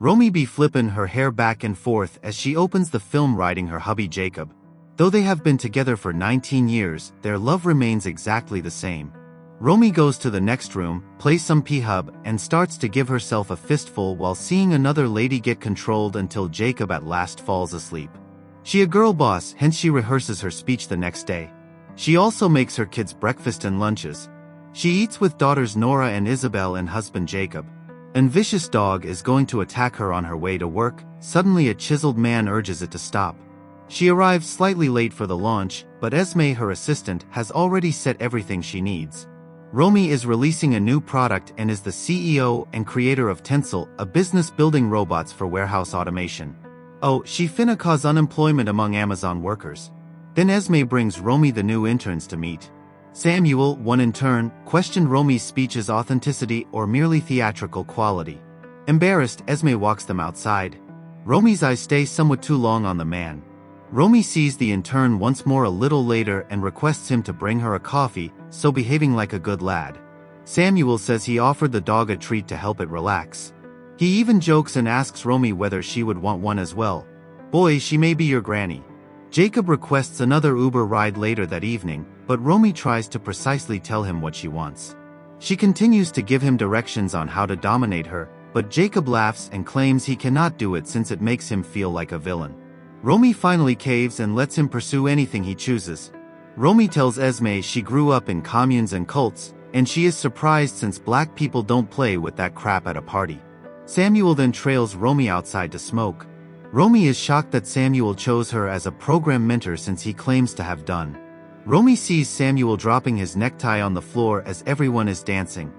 Romy be flippin' her hair back and forth as she opens the film writing her hubby Jacob. Though they have been together for 19 years, their love remains exactly the same. Romy goes to the next room, plays some P-Hub, and starts to give herself a fistful while seeing another lady get controlled until Jacob at last falls asleep. She a girl boss, hence she rehearses her speech the next day. She also makes her kids breakfast and lunches. She eats with daughters Nora and Isabel and husband Jacob. An vicious dog is going to attack her on her way to work. Suddenly a chiseled man urges it to stop. She arrives slightly late for the launch, but Esme, her assistant, has already set everything she needs. Romy is releasing a new product and is the CEO and creator of Tensel, a business building robots for warehouse automation. Oh, she finna cause unemployment among Amazon workers. Then Esme brings Romy the new interns to meet. Samuel, one intern, questioned Romy's speech's authenticity or merely theatrical quality. Embarrassed, Esme walks them outside. Romy's eyes stay somewhat too long on the man. Romy sees the intern once more a little later and requests him to bring her a coffee, so behaving like a good lad. Samuel says he offered the dog a treat to help it relax. He even jokes and asks Romy whether she would want one as well. Boy, she may be your granny. Jacob requests another Uber ride later that evening, but Romy tries to precisely tell him what she wants. She continues to give him directions on how to dominate her, but Jacob laughs and claims he cannot do it since it makes him feel like a villain. Romy finally caves and lets him pursue anything he chooses. Romy tells Esme she grew up in communes and cults, and she is surprised since black people don't play with that crap at a party. Samuel then trails Romy outside to smoke. Romy is shocked that Samuel chose her as a program mentor since he claims to have done. Romy sees Samuel dropping his necktie on the floor as everyone is dancing.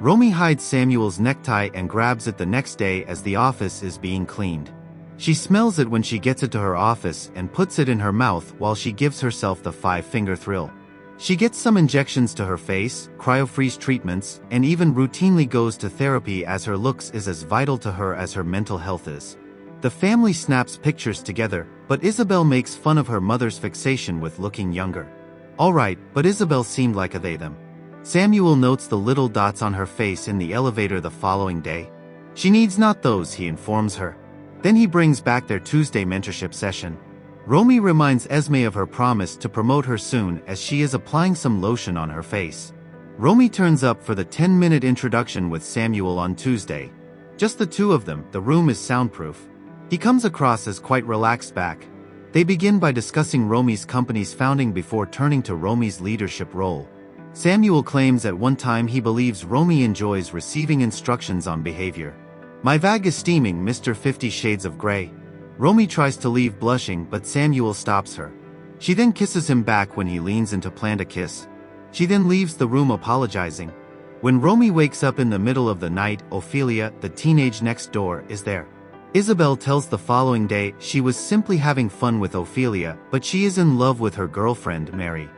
Romy hides Samuel's necktie and grabs it the next day as the office is being cleaned. She smells it when she gets it to her office and puts it in her mouth while she gives herself the 5-finger thrill. She gets some injections to her face, cryo-freeze treatments, and even routinely goes to therapy as her looks is as vital to her as her mental health is. The family snaps pictures together, but Isabel makes fun of her mother's fixation with looking younger. Alright, but Isabel seemed like a they-them. Samuel notes the little dots on her face in the elevator the following day. She needs not those, he informs her. Then he brings back their Tuesday mentorship session. Romy reminds Esme of her promise to promote her soon as she is applying some lotion on her face. Romy turns up for the 10-minute introduction with Samuel on Tuesday. Just the two of them, the room is soundproof. He comes across as quite relaxed back. They begin by discussing Romy's company's founding before turning to Romy's leadership role. Samuel claims at one time he believes Romy enjoys receiving instructions on behavior. My vag is steaming, Mr. 50 Shades of Grey. Romy tries to leave blushing, but Samuel stops her. She then kisses him back when he leans in to plant a kiss. She then leaves the room apologizing. When Romy wakes up in the middle of the night, Ophelia, the teenage next door, is there. Isabel tells the following day she was simply having fun with Ophelia, but she is in love with her girlfriend, Mary.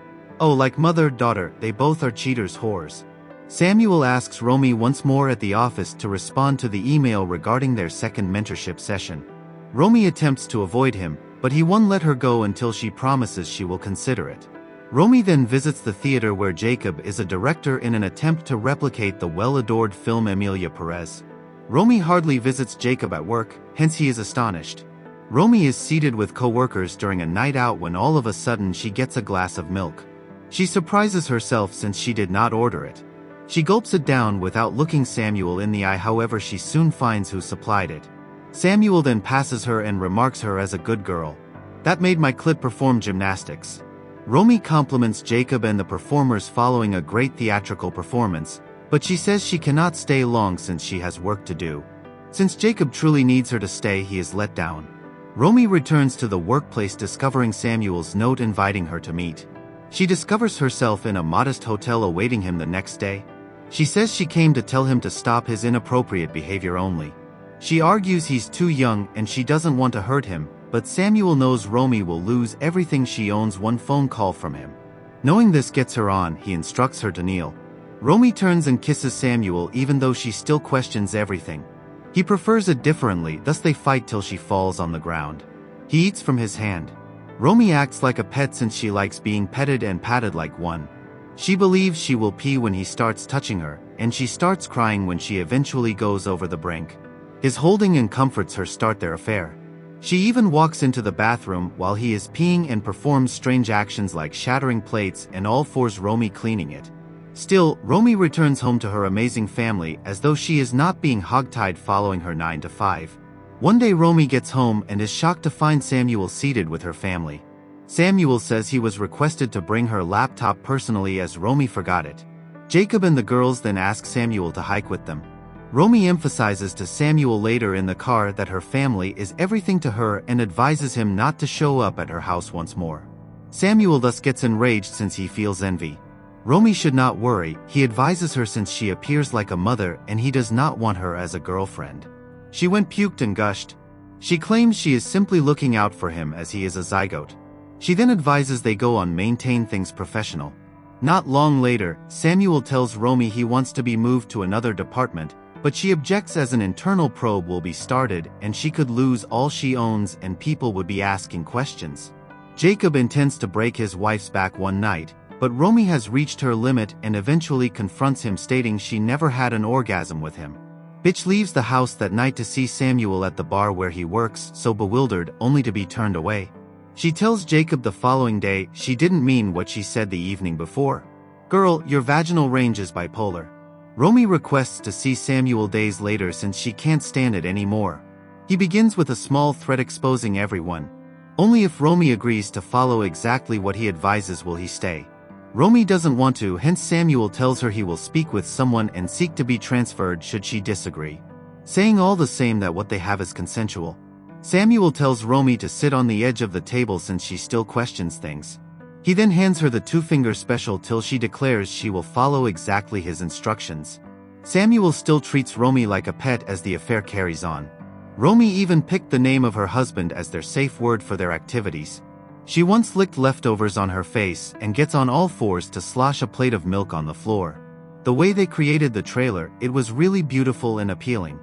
Oh, like mother-daughter, they both are cheaters whores. Samuel asks Romy once more at the office to respond to the email regarding their second mentorship session. Romy attempts to avoid him, but he won't let her go until she promises she will consider it. Romy then visits the theater where Jacob is a director in an attempt to replicate the well-adored film Emilia Perez. Romy hardly visits Jacob at work, hence he is astonished. Romy is seated with co-workers during a night out when all of a sudden she gets a glass of milk. She surprises herself since she did not order it. She gulps it down without looking Samuel in the eye, however she soon finds who supplied it. Samuel then passes her and remarks her as a good girl. That made my clit perform gymnastics. Romy compliments Jacob and the performers following a great theatrical performance, but she says she cannot stay long since she has work to do. Since Jacob truly needs her to stay, he is let down. Romy returns to the workplace discovering Samuel's note inviting her to meet. She discovers herself in a modest hotel awaiting him the next day. She says she came to tell him to stop his inappropriate behavior only. She argues he's too young and she doesn't want to hurt him, but Samuel knows Romy will lose everything she owns one phone call from him. Knowing this gets her on, he instructs her to kneel. Romy turns and kisses Samuel even though she still questions everything. He prefers it differently, thus they fight till she falls on the ground. He eats from his hand. Romy acts like a pet since she likes being petted and patted like one. She believes she will pee when he starts touching her, and she starts crying when she eventually goes over the brink. His holding and comforts her start their affair. She even walks into the bathroom while he is peeing and performs strange actions like shattering plates and all fours Romy cleaning it. Still, Romy returns home to her amazing family as though she is not being hogtied following her 9 to 5. One day Romy gets home and is shocked to find Samuel seated with her family. Samuel says he was requested to bring her laptop personally as Romy forgot it. Jacob and the girls then ask Samuel to hike with them. Romy emphasizes to Samuel later in the car that her family is everything to her and advises him not to show up at her house once more. Samuel thus gets enraged since he feels envy. Romy should not worry, he advises her since she appears like a mother and he does not want her as a girlfriend. She went puked and gushed. She claims she is simply looking out for him as he is a zygote. She then advises they go on maintain things professional. Not long later, Samuel tells Romy he wants to be moved to another department, but she objects as an internal probe will be started and she could lose all she owns and people would be asking questions. Jacob intends to break his wife's back one night, but Romy has reached her limit and eventually confronts him stating she never had an orgasm with him. Bitch leaves the house that night to see Samuel at the bar where he works, so bewildered, only to be turned away. She tells Jacob the following day she didn't mean what she said the evening before. Girl, your vaginal range is bipolar. Romy requests to see Samuel days later since she can't stand it anymore. He begins with a small threat exposing everyone. Only if Romy agrees to follow exactly what he advises will he stay. Romy doesn't want to, hence Samuel tells her he will speak with someone and seek to be transferred should she disagree, saying all the same that what they have is consensual. Samuel tells Romy to sit on the edge of the table since she still questions things. He then hands her the two-finger special till she declares she will follow exactly his instructions. Samuel still treats Romy like a pet as the affair carries on. Romy even picked the name of her husband as their safe word for their activities. She once licked leftovers on her face and gets on all fours to slosh a plate of milk on the floor. The way they created the trailer, it was really beautiful and appealing.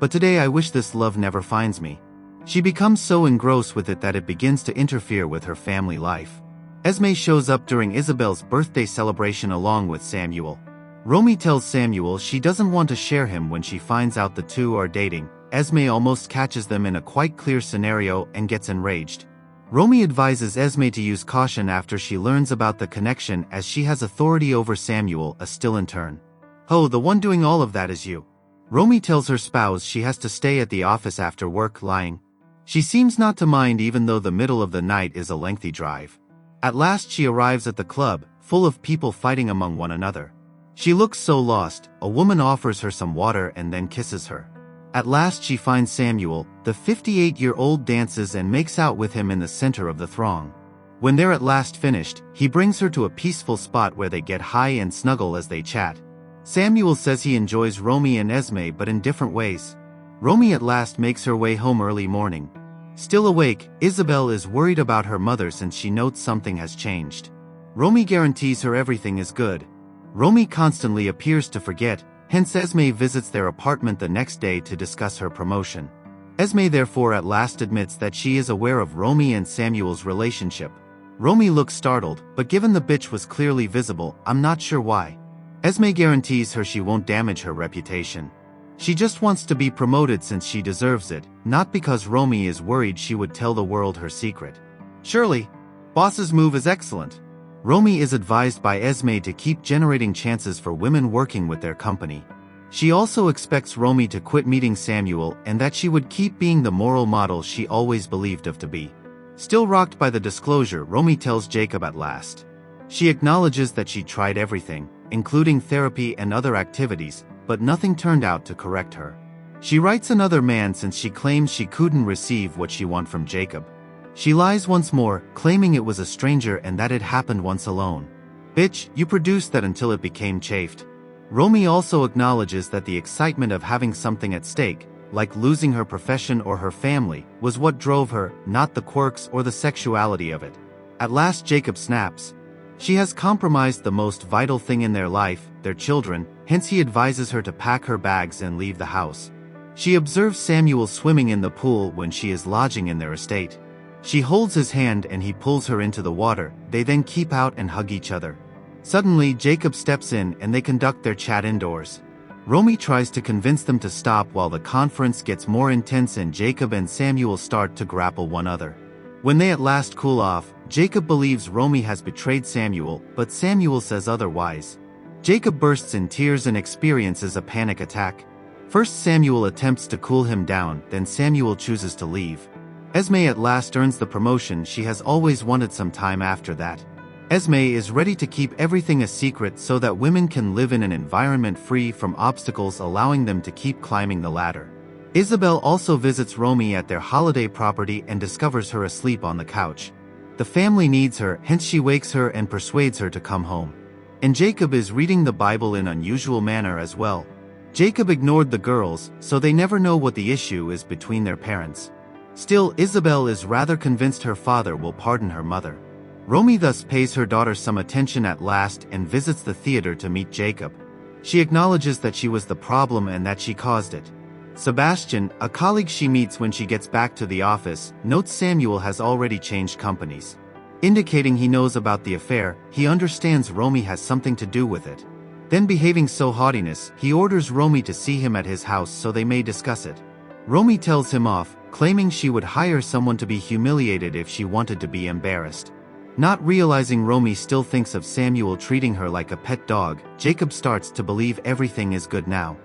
But today I wish this love never finds me. She becomes so engrossed with it that it begins to interfere with her family life. Esme shows up during Isabel's birthday celebration along with Samuel. Romy tells Samuel she doesn't want to share him when she finds out the two are dating. Esme almost catches them in a quite clear scenario and gets enraged. Romy advises Esme to use caution after she learns about the connection as she has authority over Samuel, a still intern. Oh, the one doing all of that is you. Romy tells her spouse she has to stay at the office after work, lying. She seems not to mind even though the middle of the night is a lengthy drive. At last she arrives at the club, full of people fighting among one another. She looks so lost, a woman offers her some water and then kisses her. At last she finds Samuel, the 58-year-old dances and makes out with him in the center of the throng. When they're at last finished, he brings her to a peaceful spot where they get high and snuggle as they chat. Samuel says he enjoys Romy and Esme but in different ways. Romy at last makes her way home early morning. Still awake, Isabel is worried about her mother since she notes something has changed. Romy guarantees her everything is good. Romy constantly appears to forget, hence Esme visits their apartment the next day to discuss her promotion. Esme therefore at last admits that she is aware of Romy and Samuel's relationship. Romy looks startled, but given the bitch was clearly visible, I'm not sure why. Esme guarantees her she won't damage her reputation. She just wants to be promoted since she deserves it, not because Romy is worried she would tell the world her secret. Surely, boss's move is excellent. Romy is advised by Esme to keep generating chances for women working with their company. She also expects Romy to quit meeting Samuel and that she would keep being the moral model she always believed of to be. Still rocked by the disclosure, Romy tells Jacob at last. She acknowledges that she tried everything, including therapy and other activities, but nothing turned out to correct her. She writes another man since she claims she couldn't receive what she wants from Jacob. She lies once more, claiming it was a stranger and that it happened once alone. Bitch, you produced that until it became chafed. Romy also acknowledges that the excitement of having something at stake, like losing her profession or her family, was what drove her, not the quirks or the sexuality of it. At last Jacob snaps. She has compromised the most vital thing in their life, their children, hence he advises her to pack her bags and leave the house. She observes Samuel swimming in the pool when she is lodging in their estate. She holds his hand and he pulls her into the water, they then keep out and hug each other. Suddenly Jacob steps in and they conduct their chat indoors. Romy tries to convince them to stop while the conference gets more intense and Jacob and Samuel start to grapple one another. When they at last cool off, Jacob believes Romy has betrayed Samuel, but Samuel says otherwise. Jacob bursts in tears and experiences a panic attack. First Samuel attempts to cool him down, then Samuel chooses to leave. Esme at last earns the promotion she has always wanted. Some time after that, Esme is ready to keep everything a secret so that women can live in an environment free from obstacles, allowing them to keep climbing the ladder. Isabel also visits Romy at their holiday property and discovers her asleep on the couch. The family needs her, hence she wakes her and persuades her to come home. And Jacob is reading the Bible in unusual manner as well. Jacob ignored the girls, so they never know what the issue is between their parents. Still, Isabel is rather convinced her father will pardon her mother. Romy thus pays her daughter some attention at last and visits the theater to meet Jacob. She acknowledges that she was the problem and that she caused it. Sebastian, a colleague she meets when she gets back to the office, notes Samuel has already changed companies. Indicating he knows about the affair, he understands Romy has something to do with it. Then, behaving so haughtiness, he orders Romy to see him at his house so they may discuss it. Romy tells him off, claiming she would hire someone to be humiliated if she wanted to be embarrassed. Not realizing Romy still thinks of Samuel treating her like a pet dog, Jacob starts to believe everything is good now.